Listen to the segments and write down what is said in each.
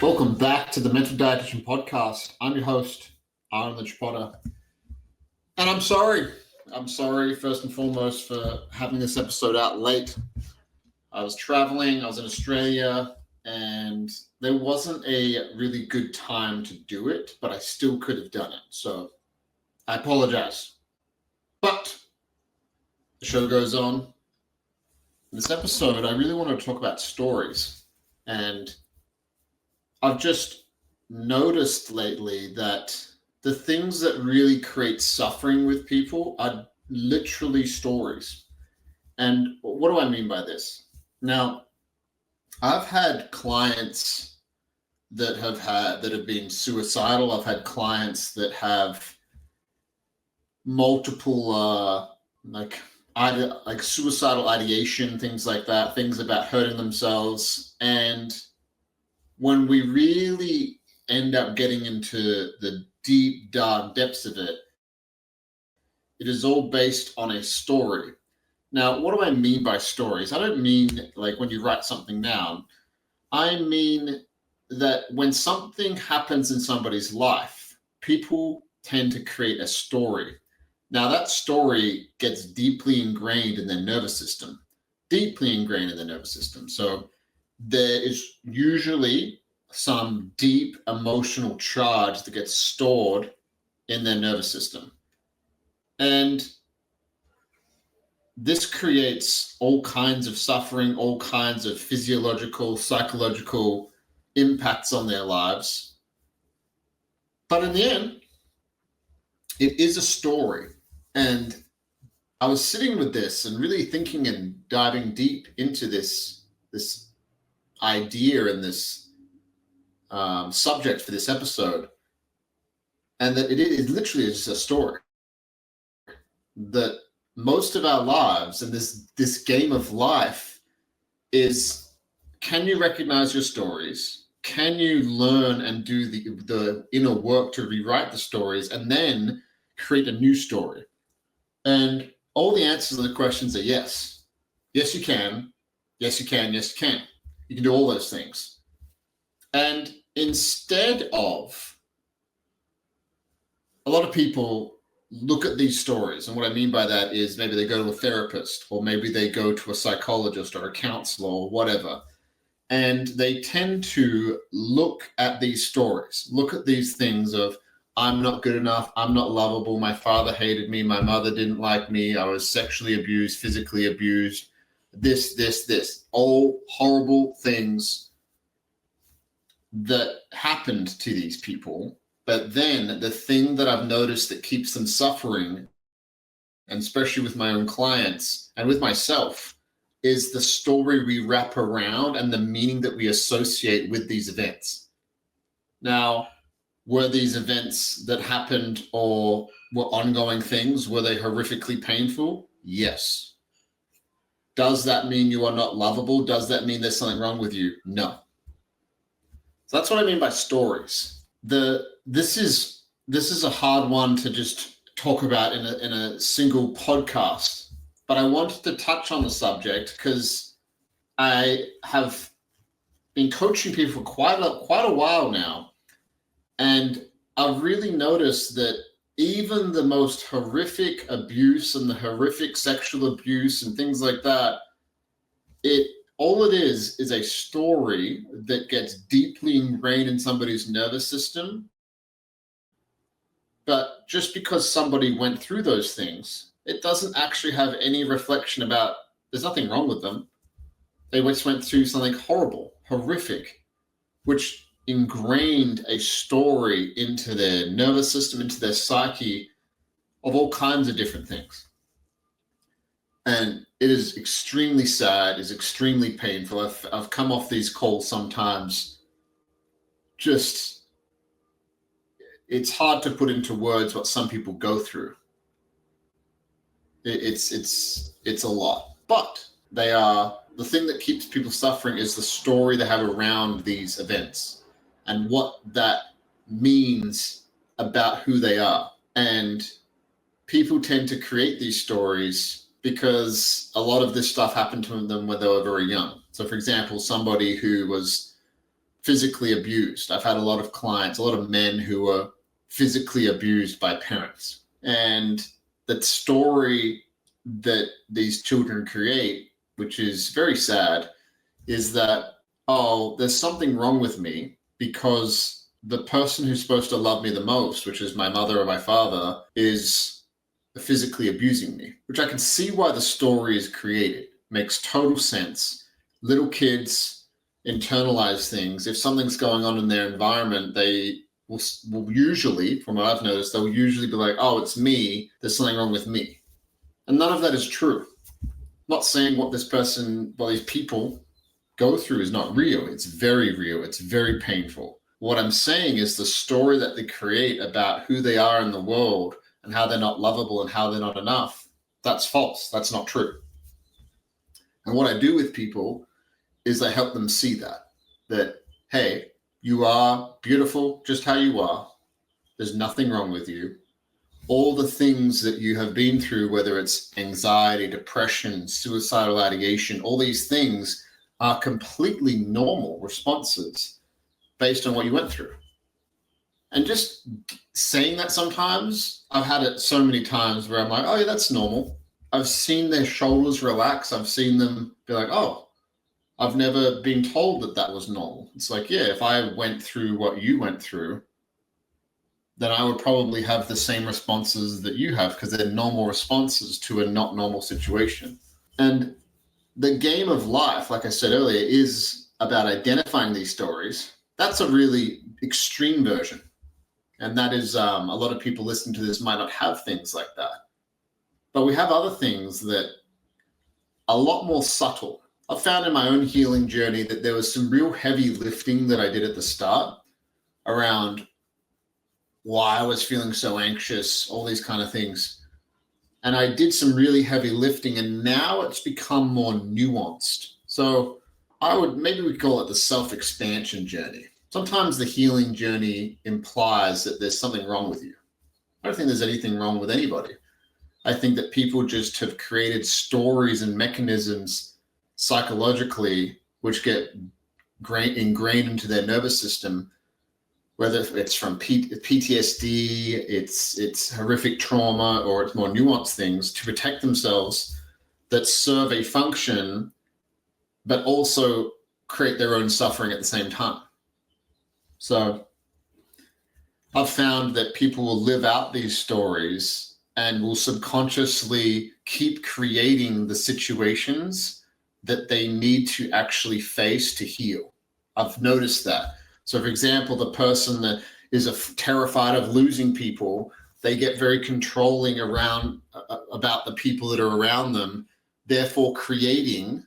Welcome back to the Mental Dietitian Podcast. I'm your host, Ahren Lynch-Potter. And I'm sorry. First and foremost, for having this episode out late. I was traveling, I was in Australia, and there wasn't a really good time to do it, but I still could have done it. So I apologize. But the show goes on. In this episode, I really want to talk about stories. And I've just noticed lately that the things that really create suffering with people are literally stories. And what do I mean by this? Now, I've had clients that have been suicidal. I've had clients that have multiple like suicidal ideation, things like that, things about hurting themselves. And when we really end up getting into the deep, dark depths of it, it is all based on a story. Now, what do I mean by stories? I don't mean like when you write something down. I mean that when something happens in somebody's life, people tend to create a story. Now, that story gets deeply ingrained in their nervous system. So there is usually some deep emotional charge that gets stored in their nervous system. And this creates all kinds of suffering, all kinds of physiological, psychological impacts on their lives. But in the end, it is a story. And I was sitting with this and really thinking and diving deep into this idea and this subject for this episode, and that it is literally just a story. That most of our lives and this game of life is, can you recognize your stories? Can you learn and do the inner work to rewrite the stories and then create a new story? And all the answers to the questions are yes. Yes, you can. Yes, you can. Yes, you can. You can do all those things. And instead of, a lot of people look at these stories, and what I mean by that is maybe they go to a therapist, or maybe they go to a psychologist or a counselor or whatever, and they tend to look at these stories, look at these things of, I'm not good enough, I'm not lovable, my father hated me, my mother didn't like me, I was sexually abused, physically abused, this, all horrible things that happened to these people. But then the thing that I've noticed that keeps them suffering, and especially with my own clients and with myself, is the story we wrap around and the meaning that we associate with these events. Now, were these events that happened or were ongoing things, were they horrifically painful? Yes. Does that mean you are not lovable? Does that mean there's something wrong with you? No. So that's what I mean by stories. This is a hard one to just talk about in a single podcast, but I wanted to touch on the subject because I have been coaching people for quite a while now, and I've really noticed that even the most horrific abuse and the horrific sexual abuse and things like that, all it is a story that gets deeply ingrained in somebody's nervous system. But just because somebody went through those things, it doesn't actually have any reflection about, there's nothing wrong with them. They just went through something horrible, horrific, which ingrained a story into their nervous system, into their psyche, of all kinds of different things. And it is extremely sad, is extremely painful. I've come off these calls sometimes, just, it's hard to put into words what some people go through. It's a lot. But the thing that keeps people suffering is the story they have around these events and what that means about who they are. And people tend to create these stories because a lot of this stuff happened to them when they were very young. So for example, somebody who was physically abused. I've had a lot of clients, a lot of men who were physically abused by parents. And the story that these children create, which is very sad, is that, oh, there's something wrong with me because the person who's supposed to love me the most, which is my mother or my father, is physically abusing me, which I can see why the story is created. Makes total sense. Little kids internalize things. If something's going on in their environment, they will usually, from what I've noticed, they'll usually be like, oh, it's me. There's something wrong with me. And none of that is true. I'm not saying what this person, what these people go through is not real. It's very real. It's very painful. What I'm saying is the story that they create about who they are in the world and how they're not lovable and how they're not enough, that's false. That's not true. And what I do with people is I help them see that, hey, you are beautiful just how you are. There's nothing wrong with you. All the things that you have been through, whether it's anxiety, depression, suicidal ideation, all these things are completely normal responses based on what you went through. And just saying that sometimes, I've had it so many times where I'm like, oh yeah, that's normal. I've seen their shoulders relax. I've seen them be like, oh, I've never been told that that was normal. It's like, yeah, if I went through what you went through, then I would probably have the same responses that you have because they're normal responses to a not normal situation. And the game of life, like I said earlier, is about identifying these stories. That's a really extreme version. And that is, a lot of people listening to this might not have things like that. But we have other things that are a lot more subtle. I've found in my own healing journey that there was some real heavy lifting that I did at the start around why I was feeling so anxious, all these kind of things. And I did some really heavy lifting, and now it's become more nuanced. So maybe we call it the self-expansion journey. Sometimes the healing journey implies that there's something wrong with you. I don't think there's anything wrong with anybody. I think that people just have created stories and mechanisms psychologically which get ingrained into their nervous system, whether it's from PTSD, it's horrific trauma, or it's more nuanced things to protect themselves that serve a function, but also create their own suffering at the same time. So I've found that people will live out these stories and will subconsciously keep creating the situations that they need to actually face to heal. I've noticed that. So, for example, the person that is terrified of losing people, they get very controlling about the people that are around them, therefore creating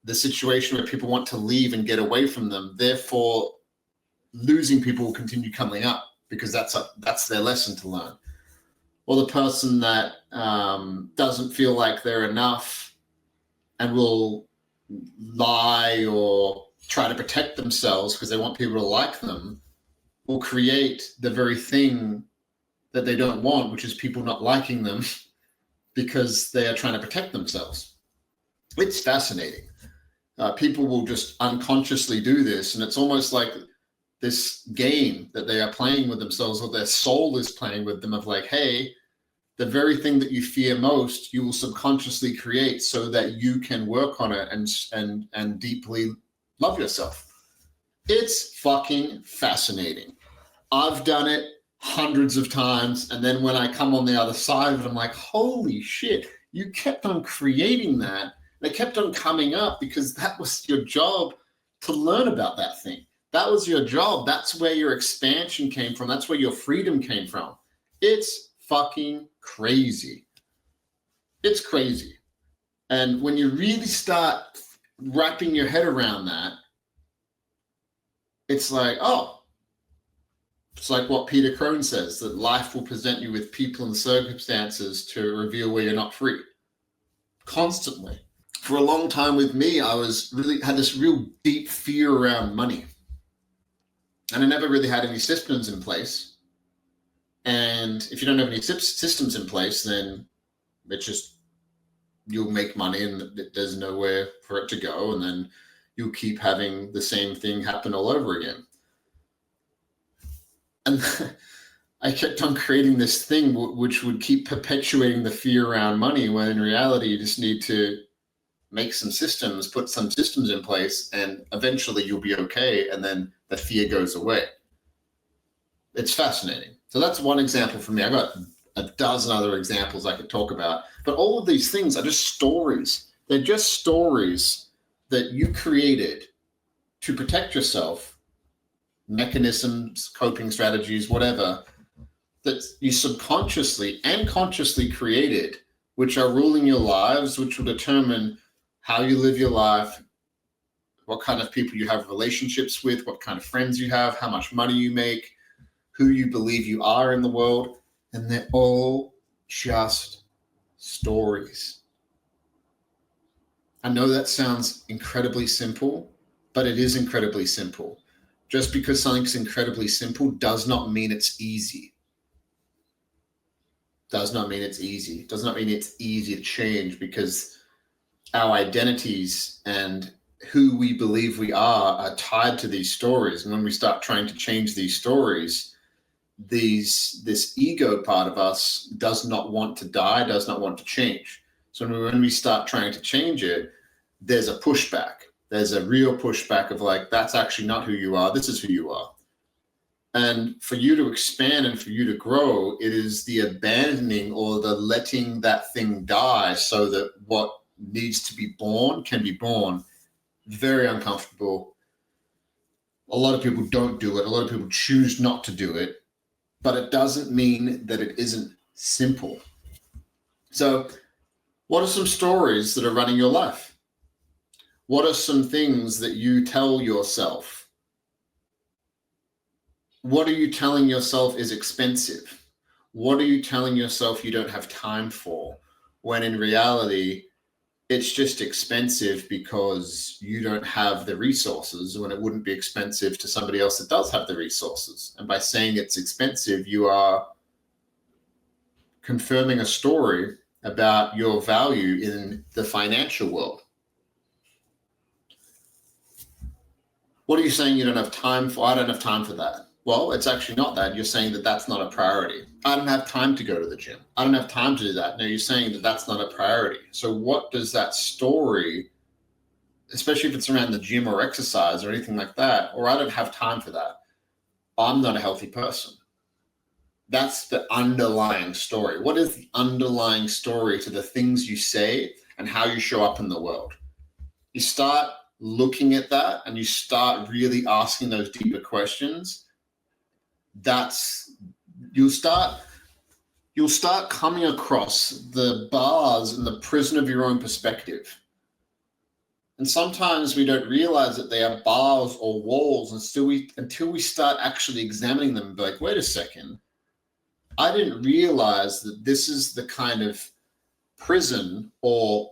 the situation where people want to leave and get away from them. Therefore, losing people will continue coming up because that's their lesson to learn. Or the person that doesn't feel like they're enough and will lie or try to protect themselves because they want people to like them, will create the very thing that they don't want, which is people not liking them because they are trying to protect themselves. It's fascinating. People will just unconsciously do this, and it's almost like this game that they are playing with themselves, or their soul is playing with them, of like, hey, the very thing that you fear most, you will subconsciously create so that you can work on it and deeply love yourself. It's fucking fascinating. I've done it hundreds of times, and then when I come on the other side of it, I'm like, holy shit, you kept on creating that. They kept on coming up because that was your job to learn about that thing. That was your job. That's where your expansion came from. That's where your freedom came from. It's fucking crazy. It's crazy. And when you really start wrapping your head around that, it's like, oh, it's like what Peter Crone says, that life will present you with people and circumstances to reveal where you're not free. Constantly. For a long time with me, I had this real deep fear around money. And I never really had any systems in place. And if you don't have any systems in place, then it's just, you'll make money and there's nowhere for it to go. And then you'll keep having the same thing happen all over again. And I kept on creating this thing which would keep perpetuating the fear around money, when in reality, you just need to make some systems, put some systems in place, and eventually you'll be okay. And then the fear goes away. It's fascinating. So that's one example for me. I've got a dozen other examples I could talk about, but all of these things are just stories. They're just stories that you created to protect yourself, mechanisms, coping strategies, whatever, that you subconsciously and consciously created, which are ruling your lives, which will determine how you live your life, what kind of people you have relationships with, what kind of friends you have, how much money you make, who you believe you are in the world. And they're all just stories. I know that sounds incredibly simple, but it is incredibly simple. Just because something's incredibly simple does not mean it's easy. Does not mean it's easy. Does not mean it's easy to change, because our identities and who we believe we are tied to these stories. And when we start trying to change these stories, this ego part of us does not want to die, does not want to change. So when we start trying to change it, there's a pushback. There's a real pushback of like, that's actually not who you are. This is who you are. And for you to expand and for you to grow, it is the abandoning or the letting that thing die so that what needs to be born can be born. Very uncomfortable. A lot of people don't do it. A lot of people choose not to do it. But it doesn't mean that it isn't simple. So what are some stories that are running your life? What are some things that you tell yourself? What are you telling yourself is expensive? What are you telling yourself you don't have time for? When in reality, it's just expensive because you don't have the resources, when it wouldn't be expensive to somebody else that does have the resources. And by saying it's expensive, you are confirming a story about your value in the financial world. What are you saying you don't have time for? I don't have time for that. Well, it's actually not that. You're saying that that's not a priority. I don't have time to go to the gym. I don't have time to do that. No, you're saying that that's not a priority. So what does that story, especially if it's around the gym or exercise or anything like that, or I don't have time for that, I'm not a healthy person. That's the underlying story. What is the underlying story to the things you say and how you show up in the world? You start looking at that and you start really asking those deeper questions. You'll start coming across the bars in the prison of your own perspective. And sometimes we don't realize that they are bars or walls until we start actually examining them and be like, wait a second, I didn't realize that this is the kind of prison or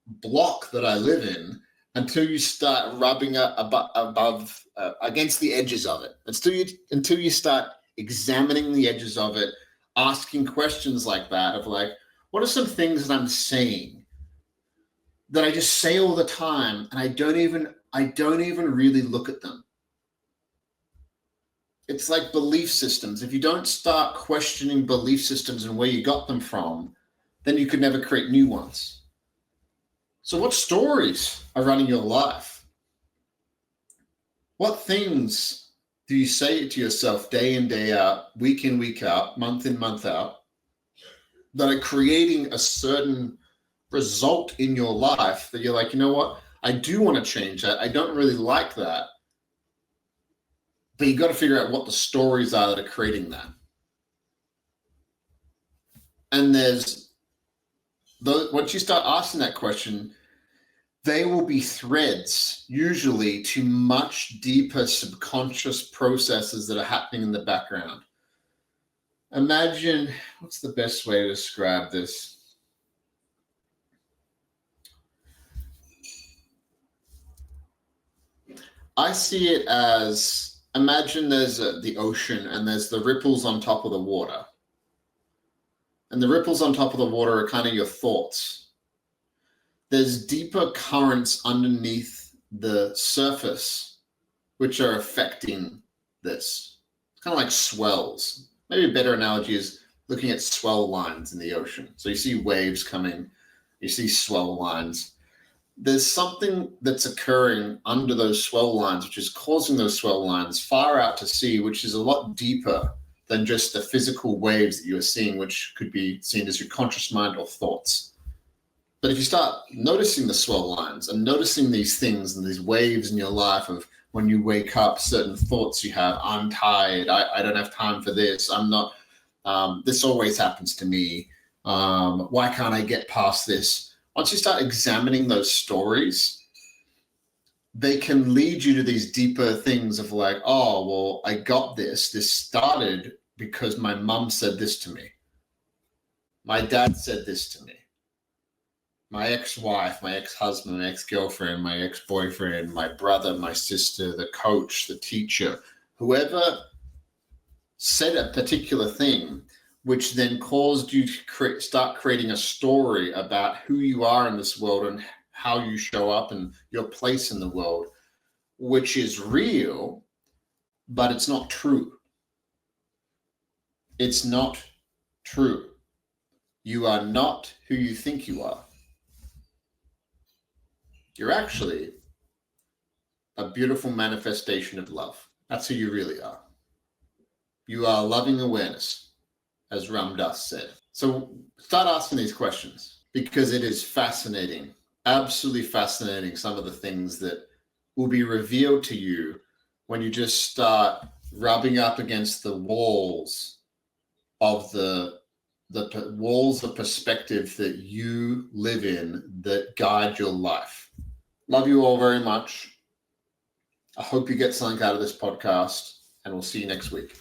block that I live in, until you start rubbing above against the edges of it. Until you start examining the edges of it, asking questions like that of like, what are some things that I'm saying that I just say all the time and I don't even really look at them? It's like belief systems. If you don't start questioning belief systems and where you got them from, then you could never create new ones. So what stories are running your life? What things do you say to yourself day in, day out, week in, week out, month in, month out, that are creating a certain result in your life that you're like, you know what? I do want to change that. I don't really like that. But you got to figure out what the stories are that are creating that. And once you start asking that question, they will be threads, usually, to much deeper subconscious processes that are happening in the background. Imagine, what's the best way to describe this? I see it as, imagine there's the ocean and there's the ripples on top of the water. And the ripples on top of the water are kind of your thoughts. There's deeper currents underneath the surface which are affecting this. It's kind of like swells. Maybe a better analogy is looking at swell lines in the ocean. So you see waves coming, you see swell lines. There's something that's occurring under those swell lines, which is causing those swell lines far out to sea, which is a lot deeper than just the physical waves that you are seeing, which could be seen as your conscious mind or thoughts. But if you start noticing the swell lines and noticing these things and these waves in your life of when you wake up, certain thoughts you have, I'm tired, I don't have time for this, I'm not, this always happens to me, why can't I get past this? Once you start examining those stories, they can lead you to these deeper things of like, oh, well, I got this. This started because my mom said this to me. My dad said this to me. My ex-wife, my ex-husband, my ex-girlfriend, my ex-boyfriend, my brother, my sister, the coach, the teacher, whoever said a particular thing, which then caused you to start creating a story about who you are in this world and how you show up and your place in the world, which is real, but it's not true. It's not true. You are not who you think you are. You're actually a beautiful manifestation of love. That's who you really are. You are loving awareness, as Ram Dass said. So start asking these questions because it is fascinating, absolutely fascinating, some of the things that will be revealed to you when you just start rubbing up against the walls of the walls of perspective that you live in that guide your life. Love you all very much. I hope you get something out of this podcast, and we'll see you next week.